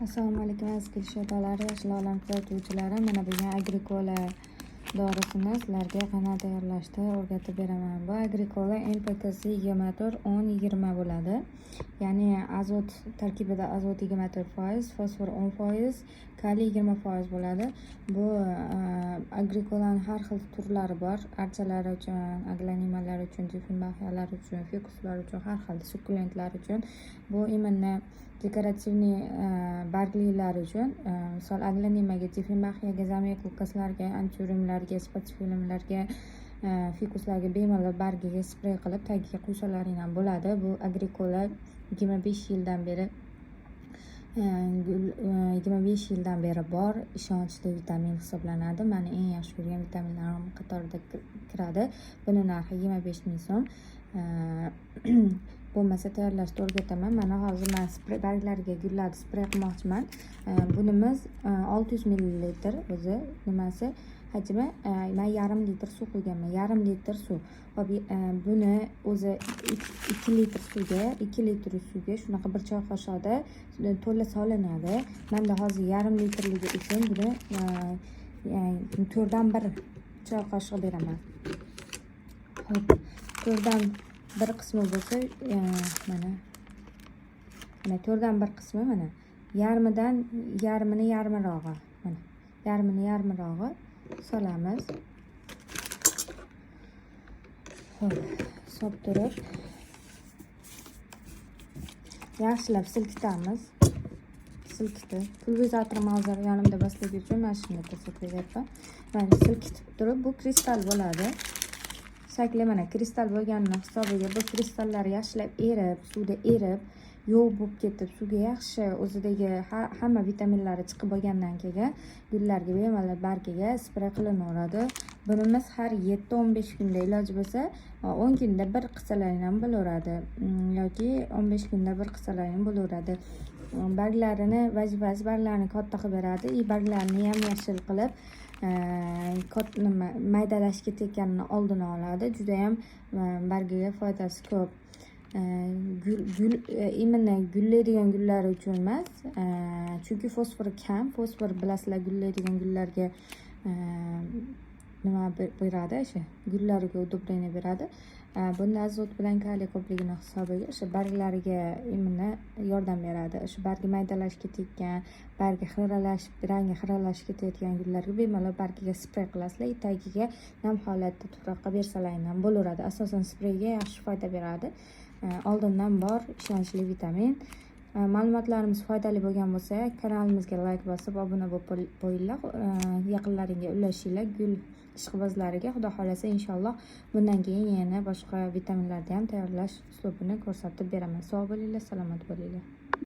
Assalomu alaykum aziz kishiylar, yoshlar olam kuzatuvchilari. Mana bugun Agricola dorisini sizlarga qanday tayyorlashni o'rgatib beraman. Bu Agricola NPK'si 24-10-20 bo'ladi. Ya'ni azot tarkibida azot 24%, fosfor 10%, kaliy 20% bo'ladi. Bu Agricola'ning har xil turlari bor. Archalari uchun, aglanimalar uchun, difenbaxiyalar uchun, fikuslar uchun, har xil sukulentlar uchun. Bu именно dekorativniy barglilar uchun, misol aglanimaga, difenbaxiyaga, zameykukaslarga, antiurimlarga, spatifilmlarga, fikuslarga bemalol bargiga sprey qilib tagiga quysalaring ham bo'ladi. Bu Agricola 25 yildan beri 25 yildan beri bor ishonchli vitamin hisoblanadi. Meni eng yaxshi ko'rgan vitaminlarim qatorida kiradi. Buni narxi 25 ming so'm. Bo'lmasa tayyorlashni o'rgataman. Mana hozir men barglariga gullarni sprey qilmoqchiman. Bunimiz 600 ml o'zi nimasi hajmi. Men yarim litr suv qo'yganman. Yarim litr suv. Buni o'zi 2 litr suvga shunaqa bir choy qoshiqda to'la solinadi. Menda hozir yarim litrligi uchun buni 4dan 1 choy qoshiq beraman. Hop, 4dan 1 qismi bo'lsa, mana 4dan 1 qismi, mana yarmini yarmirog'i, mana yarmini yarmirog'i solamiz. Hop, solib turib yaxshilab silkitamiz. Silkitib, pulverizatorim hozir yonimda bosligi uchun mana shunday ko'rsatyapman. Mana silkitib turib, bu kristal bo'ladi. Shakli mana kristal bo'lganini hisobiga bu kristallar yaxshilab erib, suvda erib, yo'q bo'lib ketib, suvga yaxshi o'zidagi hamma vitaminlari chiqib bo'lgandan keyin gullarga bemalol bargiga sprey qilinaveradi. Bunimiz har 7-15 kunda, iloji bo'lsa 10 kunda bir qilsalaring ham bo'laveradi yoki 15 kunda bir qilsalaring ham bo'laveradi. Barglarini vazifasi barglarni katta qilib beradi, barglarni ham yashil qilib maydalashga tekkanini oldini oladi. Juda ham bargiga foydasi ko'p. Именно gullaydigan gullar uchun emas, chunki fosfori kam. Fosfor bilasizlar, gullaydigan gullarga nima beradi, o'sha gullariga udobleniya beradi. Bunda azot bilan kaliy ko'pligini hisobiga o'sha barglariga именно yordam beradi. O'sha bargi maydalashga tekkan, bargi xiralashib, rangi xiralashib ketayotgan gullarga bemalol bargiga sprey qilasizlar. Tagiga nam holatda tuproqqa bersalaring ham bo'laveradi. Asosan spreyga yaxshi foyda beradi. Oldindan bor ishonchli vitamin. Ma'lumotlarimiz foydali bo'lgan bo'lsa, kanalimizga like bosib, obuna bo'lib qo'yinglar. Yaqinlaringga ulashinglar. Gul ishqibozlariga xudo xolasa inshaalloh bundan keyin yana boshqa vitaminlarni ham tayyorlash uslubini ko'rsatib beraman. Sog' bo'linglar, salomat bo'linglar.